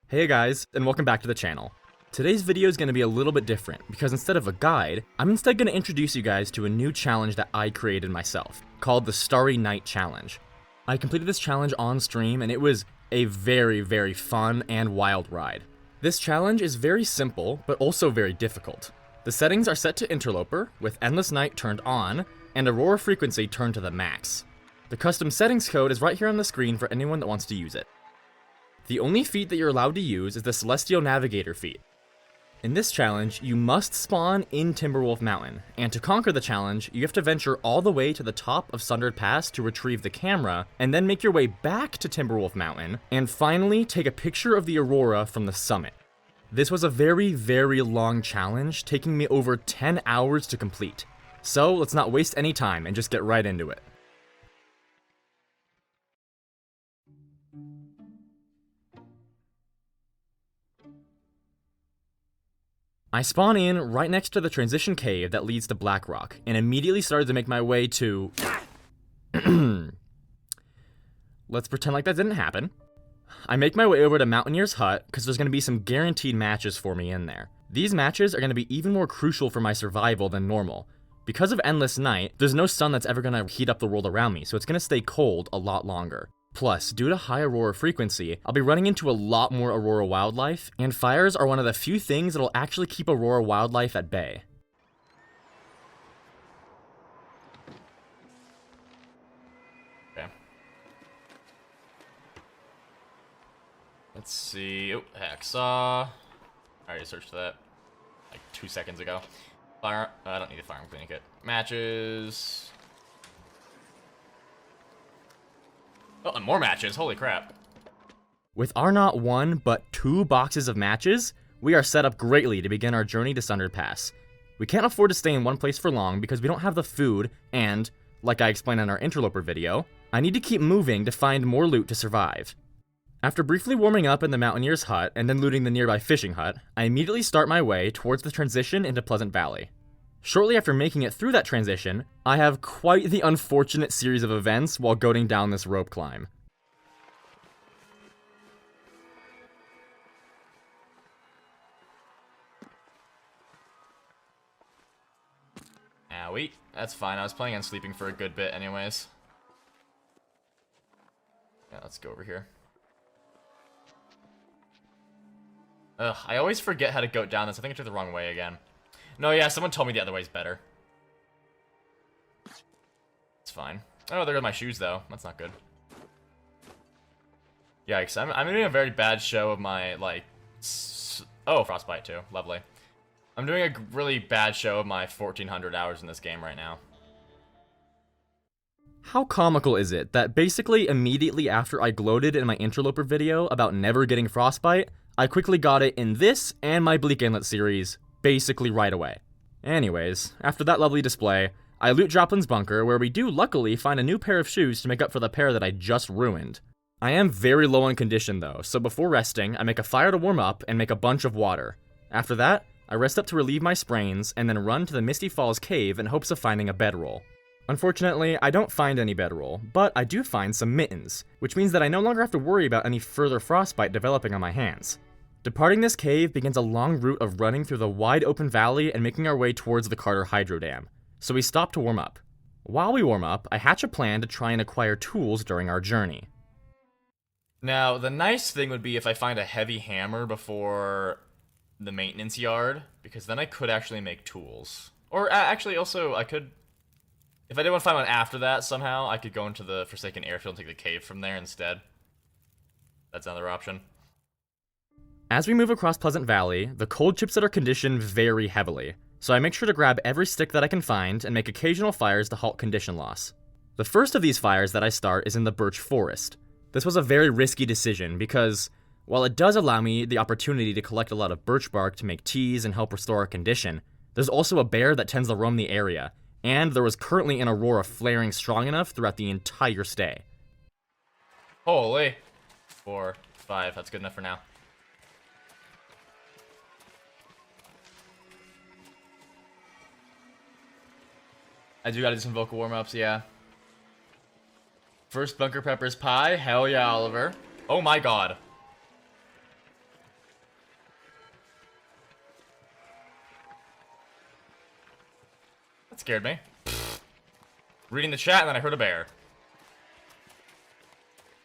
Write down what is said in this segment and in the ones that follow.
Hey guys, and welcome back to the channel. Today's video is going to be a little bit different, because instead of a guide, I'm instead going to introduce you guys to a new challenge that I created myself, called the Starry Night Challenge. I completed this challenge on stream, and it was a very fun and wild ride. This challenge is very simple, but also very difficult. The settings are set to interloper, with endless night turned on, and aurora frequency turned to the max. The custom settings code is right here on the screen for anyone that wants to use it. The only feat that you're allowed to use is the Celestial Navigator feat. In this challenge, you must spawn in Timberwolf Mountain, and to conquer the challenge, you have to venture all the way to the top of Sundered Pass to retrieve the camera, and then make your way back to Timberwolf Mountain, and finally take a picture of the aurora from the summit. This was a very long challenge, taking me over 10 hours to complete. So let's not waste any time and just get right into it. I spawn in right next to the transition cave that leads to Blackrock, and immediately started to make my way to... Let's pretend like that didn't happen. I make my way over to Mountaineer's Hut, because there's going to be some guaranteed matches for me in there. These matches are going to be even more crucial for my survival than normal. Because of Endless Night, there's no sun that's ever going to heat up the world around me, so it's going to stay cold a lot longer. Plus, due to high aurora frequency, I'll be running into a lot more aurora wildlife, and fires are one of the few things that'll actually keep aurora wildlife at bay. Okay. Let's see. Oh, hacksaw. I already searched that like 2 seconds ago. Fire. I don't need a firearm cleaning kit. Matches. Oh, and more matches, holy crap. With our not one, but 2 boxes of matches, we are set up greatly to begin our journey to Sundered Pass. We can't afford to stay in one place for long because we don't have the food, and, like I explained in our interloper video, I need to keep moving to find more loot to survive. After briefly warming up in the Mountaineer's Hut and then looting the nearby fishing hut, I immediately start my way towards the transition into Pleasant Valley. Shortly after making it through that transition, I have quite the unfortunate series of events while going down this rope climb. Owie, that's fine. I was planning on sleeping for a good bit anyways. Yeah, let's go over here. Ugh, I always forget how to go down this. I think I took the wrong way again. No, yeah, someone told me the other way's better. It's fine. Oh, there go my shoes, though. That's not good. Yikes, I'm doing a very bad show of my, like... Oh, frostbite, too. Lovely. I'm doing a really bad show of my 1,400 hours in this game right now. How comical is it that basically immediately after I gloated in my interloper video about never getting frostbite, I quickly got it in this and my Bleak Inlet series basically right away. Anyways, after that lovely display, I loot Joplin's bunker, where we do luckily find a new pair of shoes to make up for the pair that I just ruined. I am very low on condition though, so before resting, I make a fire to warm up and make a bunch of water. After that, I rest up to relieve my sprains, and then run to the Misty Falls cave in hopes of finding a bedroll. Unfortunately, I don't find any bedroll, but I do find some mittens, which means that I no longer have to worry about any further frostbite developing on my hands. Departing this cave begins a long route of running through the wide open valley and making our way towards the Carter Hydro Dam, so we stop to warm up. While we warm up, I hatch a plan to try and acquire tools during our journey. Now, the nice thing would be if I find a heavy hammer before the maintenance yard, because then I could actually make tools. Or actually, also, I could... If I did want to find one after that, somehow, I could go into the Forsaken Airfield and take the cave from there instead. That's another option. As we move across Pleasant Valley, the cold chips at our condition very heavily, so I make sure to grab every stick that I can find and make occasional fires to halt condition loss. The first of these fires that I start is in the birch forest. This was a very risky decision because, while it does allow me the opportunity to collect a lot of birch bark to make teas and help restore our condition, there's also a bear that tends to roam the area, and there was currently an aurora flaring strong enough throughout the entire stay. Holy. 4, 5, that's good enough for now. I do gotta do some vocal warm-ups, yeah. First bunker peppers pie, hell yeah, Oliver. Oh my god. scared me. Reading the chat, and then I heard a bear.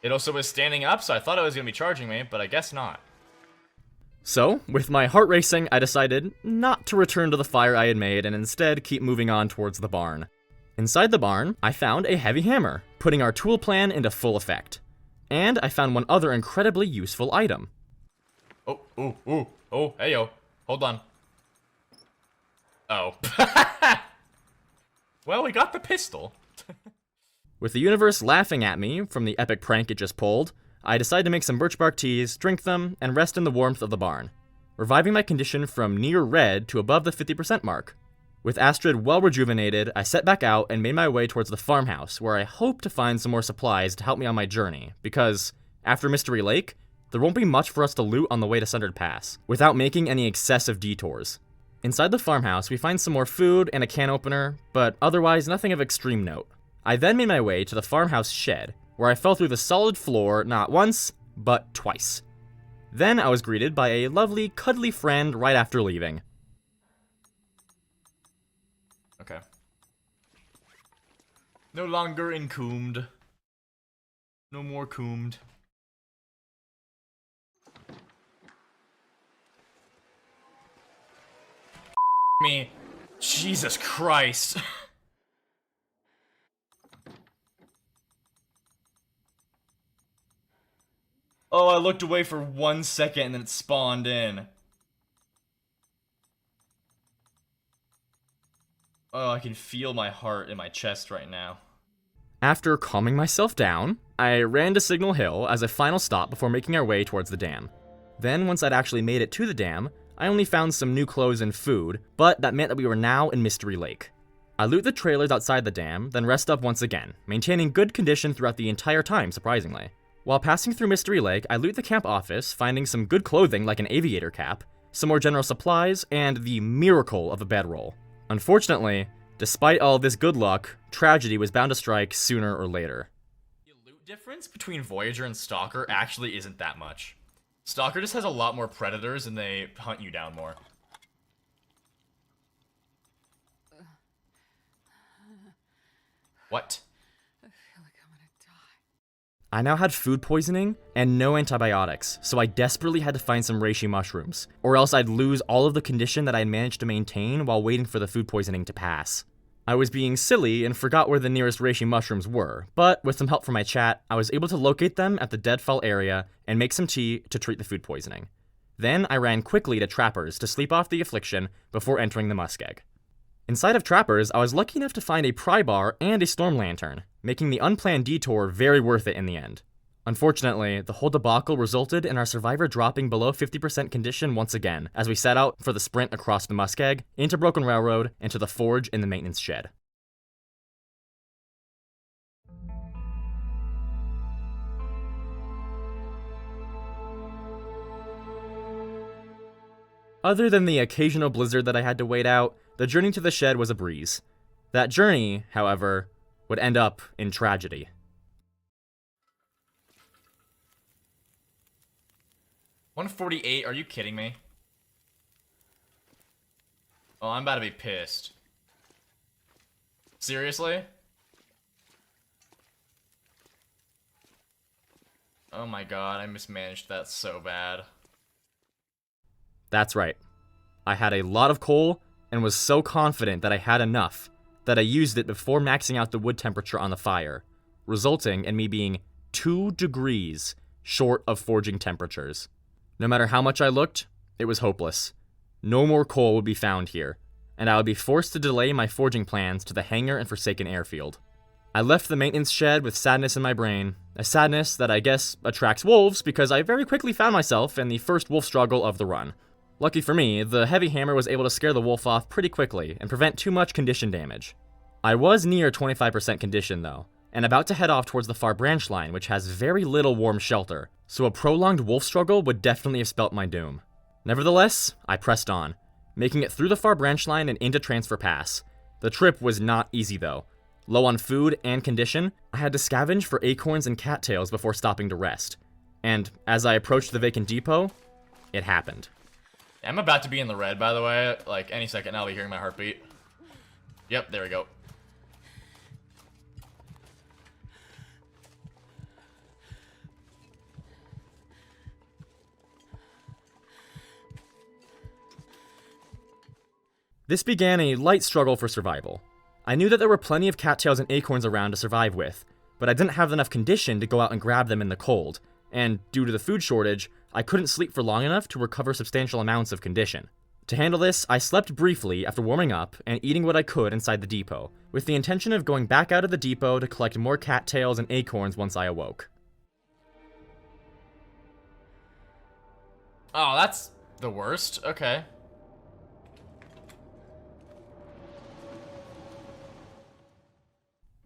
It also was standing up, so I thought it was going to be charging me, but I guess not. So, with my heart racing, I decided not to return to the fire I had made and instead keep moving on towards the barn. Inside the barn, I found a heavy hammer, putting our tool plan into full effect. And I found one other incredibly useful item. Oh, hey yo, hold on. Oh. Well, we got the pistol. With the universe laughing at me from the epic prank it just pulled, I decided to make some birch bark teas, drink them, and rest in the warmth of the barn, reviving my condition from near red to above the 50% mark. With Astrid well rejuvenated, I set back out and made my way towards the farmhouse, where I hope to find some more supplies to help me on my journey, because, after Mystery Lake, there won't be much for us to loot on the way to Sundered Pass, without making any excessive detours. Inside the farmhouse, we find some more food and a can opener, but otherwise nothing of extreme note. I then made my way to the farmhouse shed, where I fell through the solid floor not once, but twice. Then I was greeted by a lovely, cuddly friend right after leaving. Okay. No longer encombed. No more combed. Me. Jesus Christ. Oh, I looked away for 1 second and then it spawned in. Oh, I can feel my heart in my chest right now. After calming myself down, I ran to Signal Hill as a final stop before making our way towards the dam. Then, once I'd actually made it to the dam, I only found some new clothes and food, but that meant that we were now in Mystery Lake. I loot the trailers outside the dam, then rest up once again, maintaining good condition throughout the entire time, surprisingly. While passing through Mystery Lake, I loot the camp office, finding some good clothing like an aviator cap, some more general supplies, and the miracle of a bedroll. Unfortunately, despite all this good luck, tragedy was bound to strike sooner or later. The loot difference between Voyager and Stalker actually isn't that much. Stalker just has a lot more predators and they hunt you down more. What? I feel like I'm gonna die. I now had food poisoning and no antibiotics, so I desperately had to find some reishi mushrooms, or else I'd lose all of the condition that I had managed to maintain while waiting for the food poisoning to pass. I was being silly and forgot where the nearest reishi mushrooms were, but with some help from my chat, I was able to locate them at the deadfall area and make some tea to treat the food poisoning. Then I ran quickly to Trapper's to sleep off the affliction before entering the muskeg. Inside of Trapper's, I was lucky enough to find a pry bar and a storm lantern, making the unplanned detour very worth it in the end. Unfortunately, the whole debacle resulted in our survivor dropping below 50% condition once again, as we set out for the sprint across the muskeg, into Broken Railroad, and to the forge in the maintenance shed. Other than the occasional blizzard that I had to wait out, the journey to the shed was a breeze. That journey, however, would end up in tragedy. 148, are you kidding me? Oh, I'm about to be pissed. Seriously? Oh my god, I mismanaged that so bad. That's right. I had a lot of coal and was so confident that I had enough that I used it before maxing out the wood temperature on the fire, resulting in me being 2 degrees short of forging temperatures. No matter how much I looked, it was hopeless. No more coal would be found here, and I would be forced to delay my forging plans to the hangar and forsaken airfield. I left the maintenance shed with sadness in my brain, a sadness that I guess attracts wolves because I very quickly found myself in the first wolf struggle of the run. Lucky for me, the heavy hammer was able to scare the wolf off pretty quickly and prevent too much condition damage. I was near 25% condition though, and about to head off towards the far branch line, which has very little warm shelter, so a prolonged wolf struggle would definitely have spelt my doom. Nevertheless, I pressed on, making it through the far branch line and into Transfer Pass. The trip was not easy though. Low on food and condition, I had to scavenge for acorns and cattails before stopping to rest. And as I approached the vacant depot, it happened. I'm about to be in the red, by the way. Like, any second now I'll be hearing my heartbeat. Yep, there we go. This began a light struggle for survival. I knew that there were plenty of cattails and acorns around to survive with, but I didn't have enough condition to go out and grab them in the cold, and due to the food shortage, I couldn't sleep for long enough to recover substantial amounts of condition. To handle this, I slept briefly after warming up and eating what I could inside the depot, with the intention of going back out of the depot to collect more cattails and acorns once I awoke. Oh, that's the worst. Okay.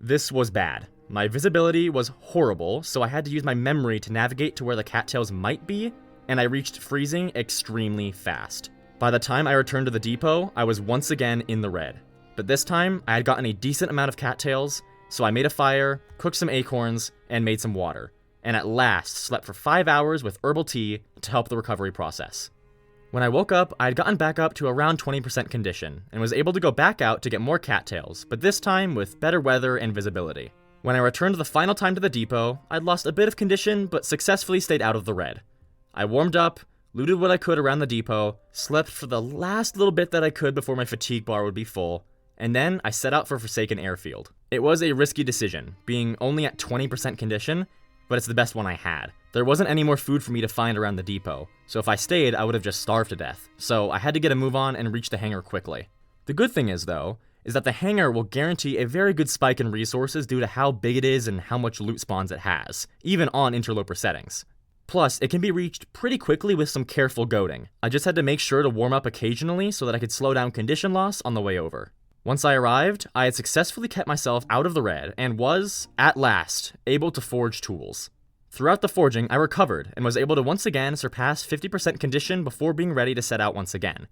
This was bad. My visibility was horrible, so I had to use my memory to navigate to where the cattails might be, and I reached freezing extremely fast. By the time I returned to the depot, I was once again in the red. But this time, I had gotten a decent amount of cattails, so I made a fire, cooked some acorns, and made some water, and at last slept for 5 hours with herbal tea to help the recovery process. When I woke up, I had gotten back up to around 20% condition, and was able to go back out to get more cattails, but this time with better weather and visibility. When I returned the final time to the depot, I'd lost a bit of condition, but successfully stayed out of the red. I warmed up, looted what I could around the depot, slept for the last little bit that I could before my fatigue bar would be full, and then I set out for Forsaken Airfield. It was a risky decision, being only at 20% condition, but it's the best one I had. There wasn't any more food for me to find around the depot, so if I stayed, I would have just starved to death, so I had to get a move on and reach the hangar quickly. The good thing is, though, is that the hangar will guarantee a very good spike in resources due to how big it is and how much loot spawns it has, even on interloper settings. Plus, it can be reached pretty quickly with some careful goading. I just had to make sure to warm up occasionally so that I could slow down condition loss on the way over. Once I arrived, I had successfully kept myself out of the red and was, at last, able to forge tools. Throughout the forging, I recovered and was able to once again surpass 50% condition before being ready to set out once again.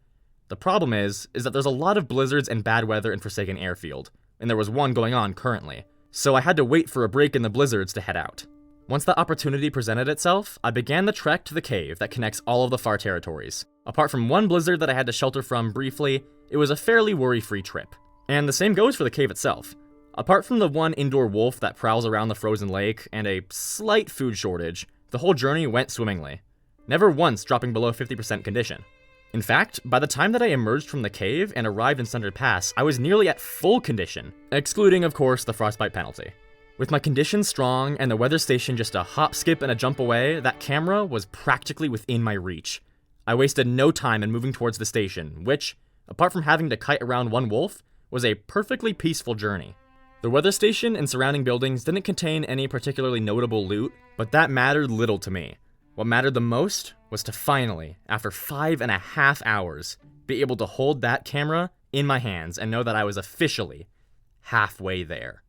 The problem is that there's a lot of blizzards and bad weather in Forsaken Airfield, and there was one going on currently, so I had to wait for a break in the blizzards to head out. Once that opportunity presented itself, I began the trek to the cave that connects all of the far territories. Apart from one blizzard that I had to shelter from briefly, it was a fairly worry-free trip. And the same goes for the cave itself. Apart from the one indoor wolf that prowls around the frozen lake and a slight food shortage, the whole journey went swimmingly, never once dropping below 50% condition. In fact, by the time that I emerged from the cave and arrived in Sundered Pass, I was nearly at full condition, excluding, of course, the frostbite penalty. With my condition strong and the weather station just a hop, skip, and a jump away, that camera was practically within my reach. I wasted no time in moving towards the station, which, apart from having to kite around one wolf, was a perfectly peaceful journey. The weather station and surrounding buildings didn't contain any particularly notable loot, but that mattered little to me. What mattered the most was to finally, after 5.5 hours, be able to hold that camera in my hands and know that I was officially halfway there.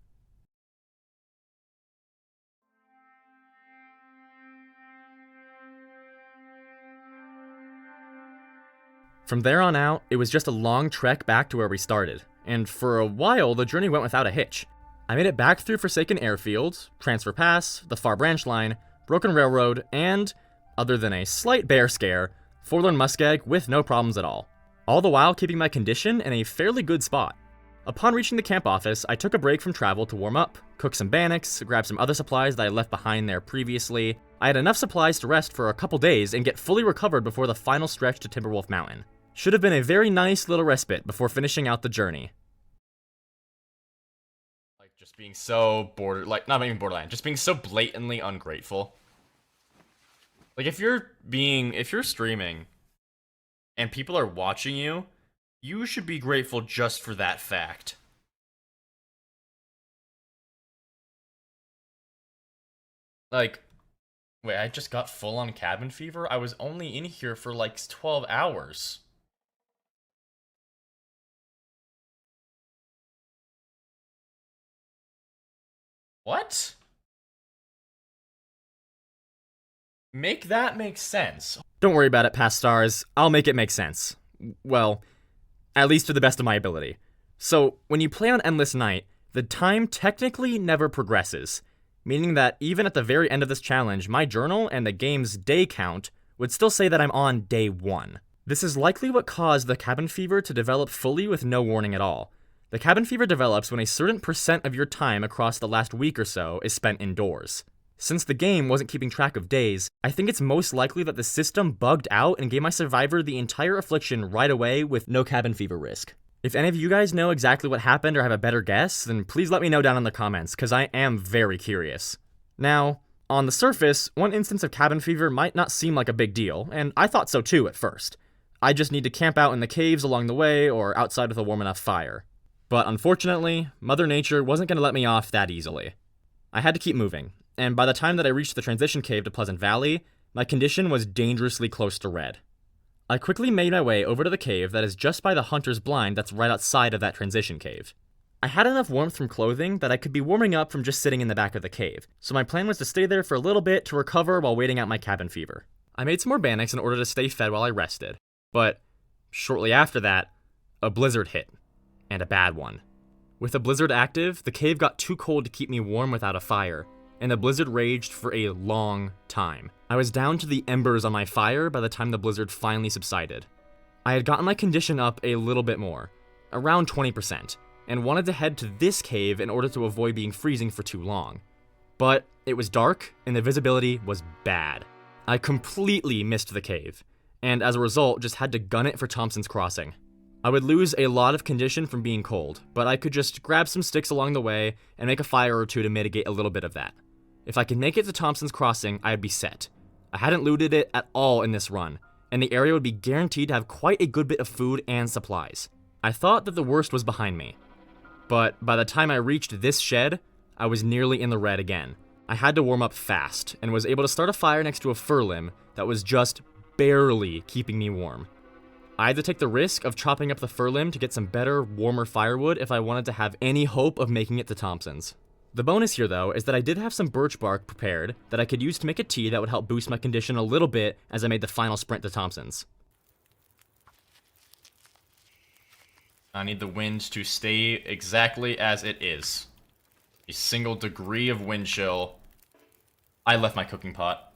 From there on out, it was just a long trek back to where we started, and for a while the journey went without a hitch. I made it back through Forsaken Airfield, Transfer Pass, the Far Branch Line, Broken Railroad, and, other than a slight bear scare, Forlorn Muskeg with no problems at all the while keeping my condition in a fairly good spot. Upon reaching the camp office, I took a break from travel to warm up, cook some bannocks, grab some other supplies that I left behind there previously. I had enough supplies to rest for a couple days and get fully recovered before the final stretch to Timberwolf Mountain. Should have been a very nice little respite before finishing out the journey. Like, just being so not even borderline, just being so blatantly ungrateful. Like, if you're streaming and people are watching you, you should be grateful just for that fact. Like, wait, I just got full-on cabin fever? I was only in here for like 12 hours. What? Make that make sense. Don't worry about it, past stars. I'll make it make sense. Well, at least to the best of my ability. So, when you play on Endless Night, the time technically never progresses, meaning that even at the very end of this challenge, my journal and the game's day count would still say that I'm on day 1. This is likely what caused the cabin fever to develop fully with no warning at all. The cabin fever develops when a certain percent of your time across the last week or so is spent indoors. Since the game wasn't keeping track of days, I think it's most likely that the system bugged out and gave my survivor the entire affliction right away with no cabin fever risk. If any of you guys know exactly what happened or have a better guess, then please let me know down in the comments, because I am very curious. Now, on the surface, one instance of cabin fever might not seem like a big deal, and I thought so too at first. I just need to camp out in the caves along the way or outside with a warm enough fire. But unfortunately, Mother Nature wasn't going to let me off that easily. I had to keep moving, and by the time that I reached the transition cave to Pleasant Valley, my condition was dangerously close to red. I quickly made my way over to the cave that is just by the hunter's blind that's right outside of that transition cave. I had enough warmth from clothing that I could be warming up from just sitting in the back of the cave, so my plan was to stay there for a little bit to recover while waiting out my cabin fever. I made some more Banics in order to stay fed while I rested, but shortly after that, a blizzard hit, and a bad one. With the blizzard active, the cave got too cold to keep me warm without a fire, and the blizzard raged for a long time. I was down to the embers on my fire by the time the blizzard finally subsided. I had gotten my condition up a little bit more, around 20%, and wanted to head to this cave in order to avoid being freezing for too long. But it was dark, and the visibility was bad. I completely missed the cave, and as a result, just had to gun it for Thompson's Crossing. I would lose a lot of condition from being cold, but I could just grab some sticks along the way and make a fire or two to mitigate a little bit of that. If I could make it to Thompson's Crossing, I'd be set. I hadn't looted it at all in this run, and the area would be guaranteed to have quite a good bit of food and supplies. I thought that the worst was behind me, but by the time I reached this shed, I was nearly in the red again. I had to warm up fast, and was able to start a fire next to a fir limb that was just barely keeping me warm. I had to take the risk of chopping up the fir limb to get some better, warmer firewood if I wanted to have any hope of making it to Thompson's. The bonus here, though, is that I did have some birch bark prepared that I could use to make a tea that would help boost my condition a little bit as I made the final sprint to Thompson's. I need the wind to stay exactly as it is. A single degree of wind chill. I left my cooking pot.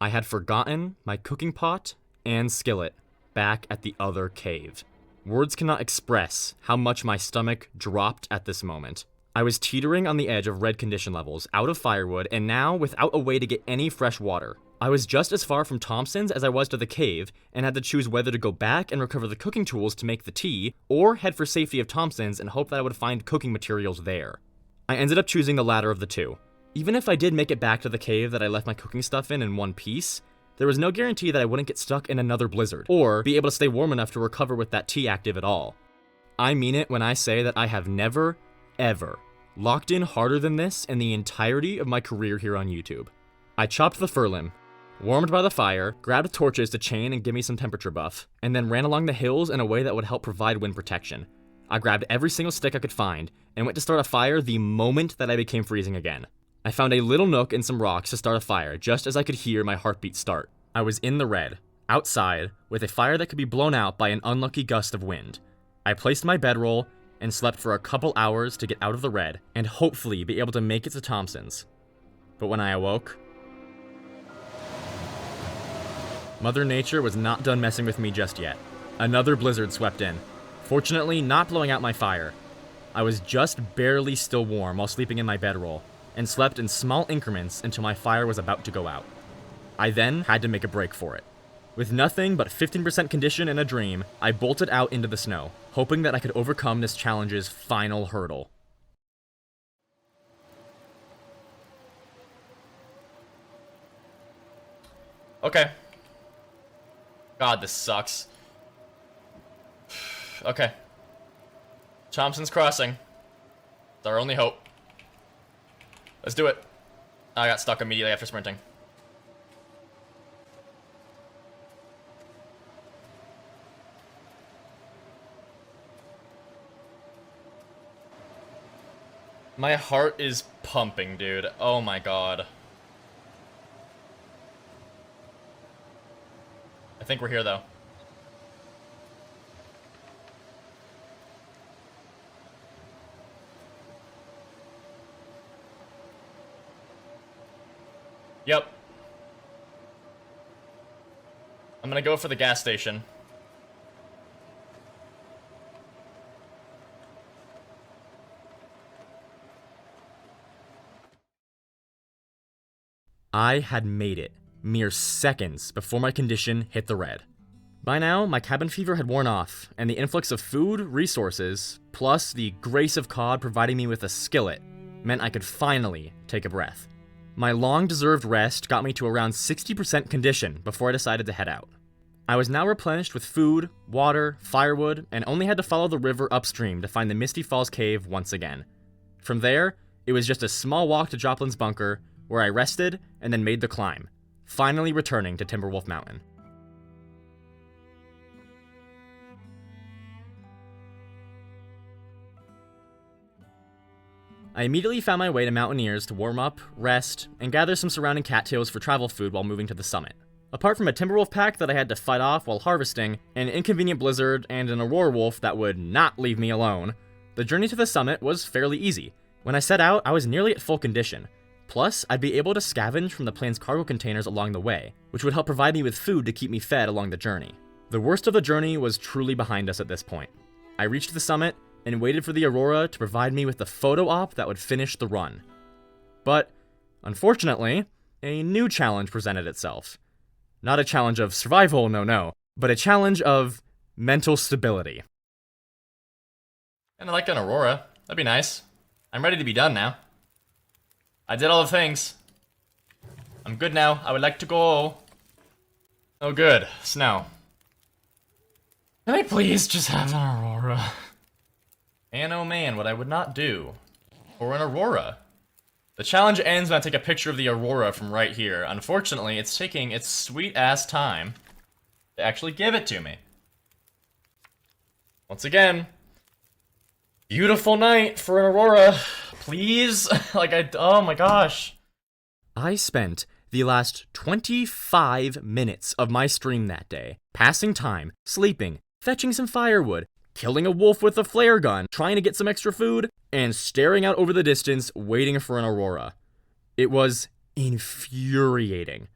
I had forgotten my cooking pot and skillet back at the other cave. Words cannot express how much my stomach dropped at this moment. I was teetering on the edge of red condition levels, out of firewood, and now without a way to get any fresh water. I was just as far from Thompson's as I was to the cave, and had to choose whether to go back and recover the cooking tools to make the tea, or head for safety of Thompson's and hope that I would find cooking materials there. I ended up choosing the latter of the two. Even if I did make it back to the cave that I left my cooking stuff in one piece, there was no guarantee that I wouldn't get stuck in another blizzard, or be able to stay warm enough to recover with that tea active at all. I mean it when I say that I have never, ever, locked in harder than this in the entirety of my career here on YouTube. I chopped the fir limb, warmed by the fire, grabbed torches to chain and give me some temperature buff, and then ran along the hills in a way that would help provide wind protection. I grabbed every single stick I could find, and went to start a fire the moment that I became freezing again. I found a little nook and some rocks to start a fire just as I could hear my heartbeat start. I was in the red, outside, with a fire that could be blown out by an unlucky gust of wind. I placed my bedroll and slept for a couple hours to get out of the red and hopefully be able to make it to Thompson's. But when I awoke, Mother Nature was not done messing with me just yet. Another blizzard swept in, fortunately not blowing out my fire. I was just barely still warm while sleeping in my bedroll, and slept in small increments until my fire was about to go out. I then had to make a break for it. With nothing but 15% condition and a dream, I bolted out into the snow, hoping that I could overcome this challenge's final hurdle. Okay. God, this sucks. Okay. Thompson's Crossing. It's our only hope. Let's do it. I got stuck immediately after sprinting. My heart is pumping, dude. Oh my god. I think we're here, though. Yep. I'm gonna go for the gas station. I had made it, mere seconds before my condition hit the red. By now, my cabin fever had worn off, and the influx of food, resources, plus the grace of COD providing me with a skillet, meant I could finally take a breath. My long-deserved rest got me to around 60% condition before I decided to head out. I was now replenished with food, water, firewood, and only had to follow the river upstream to find the Misty Falls cave once again. From there, it was just a small walk to Joplin's bunker, where I rested and then made the climb, finally returning to Timberwolf Mountain. I immediately found my way to Mountaineers to warm up, rest, and gather some surrounding cattails for travel food while moving to the summit. Apart from a Timberwolf pack that I had to fight off while harvesting, an inconvenient blizzard, and an Aurora wolf that would not leave me alone, the journey to the summit was fairly easy. When I set out, I was nearly at full condition. Plus, I'd be able to scavenge from the plane's cargo containers along the way, which would help provide me with food to keep me fed along the journey. The worst of the journey was truly behind us at this point. I reached the summit and waited for the Aurora to provide me with the photo op that would finish the run. But, unfortunately, a new challenge presented itself. Not a challenge of survival, no, but a challenge of mental stability. And I like an Aurora. That'd be nice. I'm ready to be done now. I did all the things. I'm good now. I would like to go. Oh good, snow. Can I please just have an Aurora? Man, oh man, what I would not do for an Aurora. The challenge ends when I take a picture of the Aurora from right here. Unfortunately, it's taking its sweet-ass time to actually give it to me. Once again, beautiful night for an Aurora. Please? Oh my gosh. I spent the last 25 minutes of my stream that day passing time, sleeping, fetching some firewood, killing a wolf with a flare gun, trying to get some extra food, and staring out over the distance, waiting for an Aurora. It was infuriating.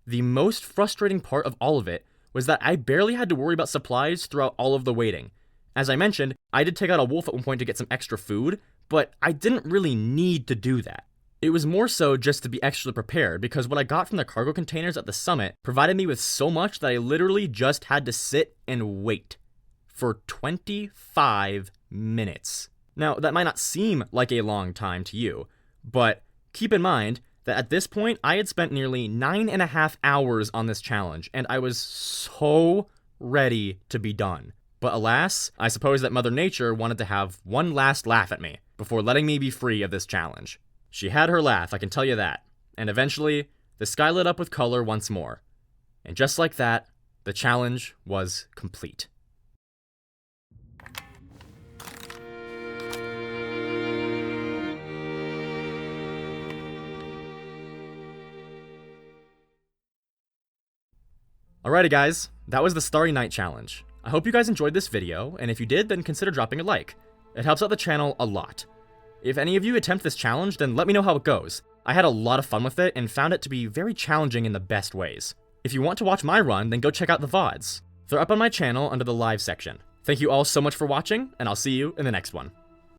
The most frustrating part of all of it was that I barely had to worry about supplies throughout all of the waiting. As I mentioned, I did take out a wolf at one point to get some extra food, but I didn't really need to do that. It was more so just to be extra prepared, because what I got from the cargo containers at the summit provided me with so much that I literally just had to sit and wait for 25 minutes. Now, that might not seem like a long time to you, but keep in mind that at this point, I had spent nearly 9.5 hours on this challenge, and I was so ready to be done. But alas, I suppose that Mother Nature wanted to have one last laugh at me before letting me be free of this challenge. She had her laugh, I can tell you that, and eventually, the sky lit up with color once more. And just like that, the challenge was complete. Alrighty guys, that was the Starry Night challenge. I hope you guys enjoyed this video, and if you did, then consider dropping a like. It helps out the channel a lot. If any of you attempt this challenge, then let me know how it goes. I had a lot of fun with it, and found it to be very challenging in the best ways. If you want to watch my run, then go check out the VODs. They're up on my channel under the live section. Thank you all so much for watching, and I'll see you in the next one.